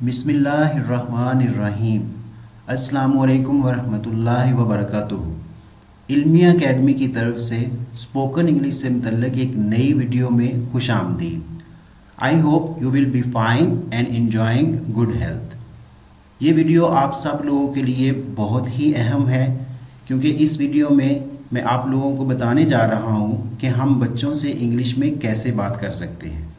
बिस्मिल्लाहिर्रहमानिर्रहीम। अस्सलामुअलैकुम वरहमतुल्लाहि वबरकातुहू। इल्मिया अकेडमी की तरफ से स्पोकन इंग्लिश से मुतल्लिक एक नई वीडियो में खुश आमदीद। I hope you will be fine and enjoying good health. ये वीडियो आप सब लोगों के लिए बहुत ही अहम है, क्योंकि इस वीडियो में मैं आप लोगों को बताने जा रहा हूँ कि हम बच्चों से इंग्लिश में कैसे बात कर सकते हैं।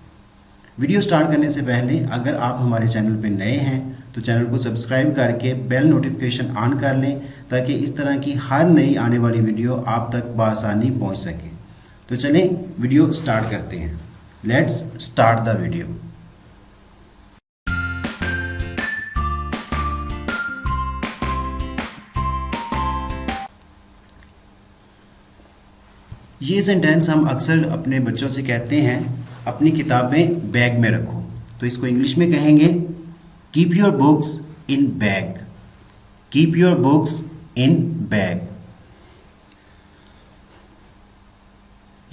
वीडियो स्टार्ट करने से पहले अगर आप हमारे चैनल पर नए हैं तो चैनल को सब्सक्राइब करके बेल नोटिफिकेशन ऑन कर लें, ताकि इस तरह की हर नई आने वाली वीडियो आप तक बआसानी पहुंच सके। तो चलें वीडियो स्टार्ट करते हैं। Let's start the video. ये सेंटेंस हम अक्सर अपने बच्चों से कहते हैं, अपनी किताबें बैग में रखो। तो इसको इंग्लिश में कहेंगे keep your books in bag. Keep your books in bag.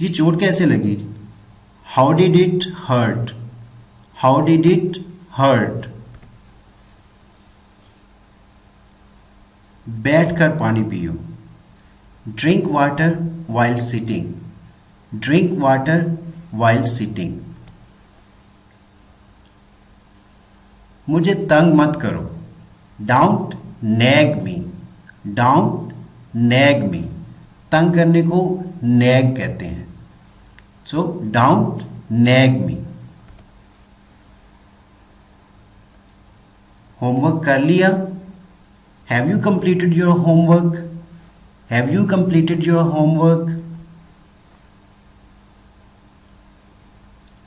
ये चोट कैसे लगी? How did it hurt? How did it hurt? बैठ कर पानी पियो। Drink water while sitting. Drink water while sitting. मुझे तंग मत करो। Don't nag me. Don't nag me. तंग करने को nag कहते हैं। So don't nag me. Homework कर लिया? Have you completed your homework? Have you completed your homework?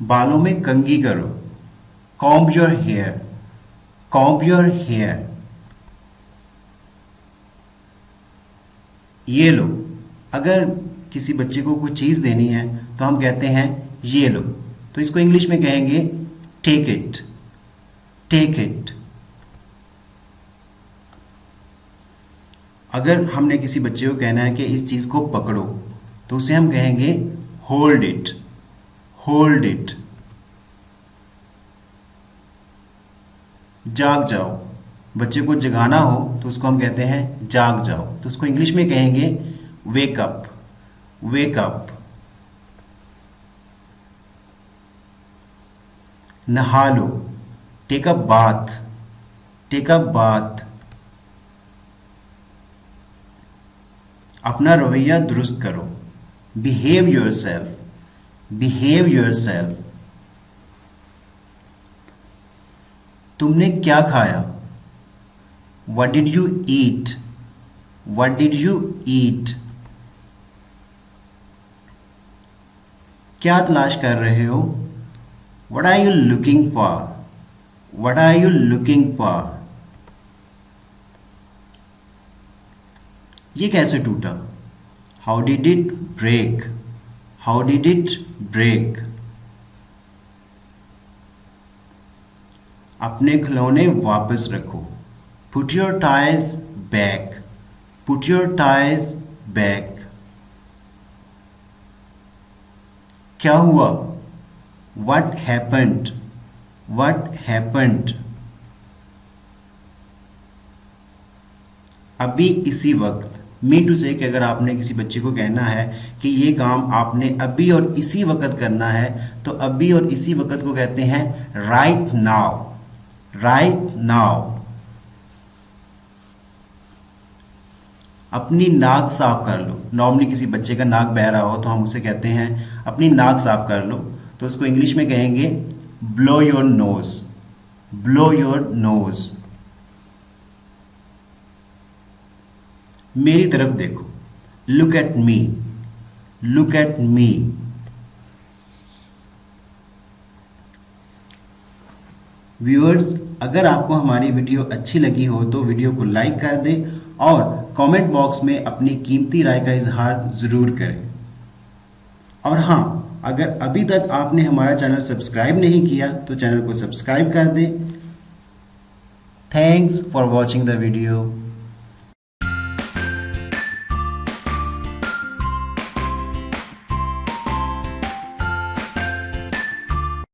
बालों में कंघी करो। Comb your hair. Comb your hair. ये लो। अगर किसी बच्चे को कोई चीज़ देनी है तो हम कहते हैं ये लो। तो इसको इंग्लिश में कहेंगे take it. Take it. अगर हमने किसी बच्चे को कहना है कि इस चीज़ को पकड़ो, तो उसे हम कहेंगे होल्ड इट। Hold it. जाग जाओ। बच्चे को जगाना हो तो उसको हम कहते हैं जाग जाओ। तो उसको इंग्लिश में कहेंगे वेक अप। Wake up. नहा लो। Take a bath. Take a bath. अपना रवैया दुरुस्त करो। Behave yourself. Behave yourself. तुमने क्या खाया? What did you eat? What did you eat? क्या तलाश कर रहे हो? What are you looking for? What are you looking for? ये कैसे टूटा? How did it break? How did it break? अपने खिलौने वापस रखो। Put your toys back. Put your toys back. क्या हुआ? What happened? What happened? अभी इसी वक्त। मीन टू से कि अगर आपने किसी बच्चे को कहना है कि ये काम आपने अभी और इसी वक्त करना है, तो अभी और इसी वक्त को कहते हैं राइट नाउ। Right now. अपनी नाक साफ कर लो। नॉर्मली किसी बच्चे का नाक बह रहा हो तो हम उसे कहते हैं अपनी नाक साफ कर लो। तो उसको इंग्लिश में कहेंगे blow your nose. Blow your nose. मेरी तरफ देखो। Look at me. Look at me. Viewers, अगर आपको हमारी वीडियो अच्छी लगी हो तो वीडियो को लाइक कर दें और कमेंट बॉक्स में अपनी कीमती राय का इजहार ज़रूर करें। और हाँ, अगर अभी तक आपने हमारा चैनल सब्सक्राइब नहीं किया तो चैनल को सब्सक्राइब कर दें। Thanks for watching the video.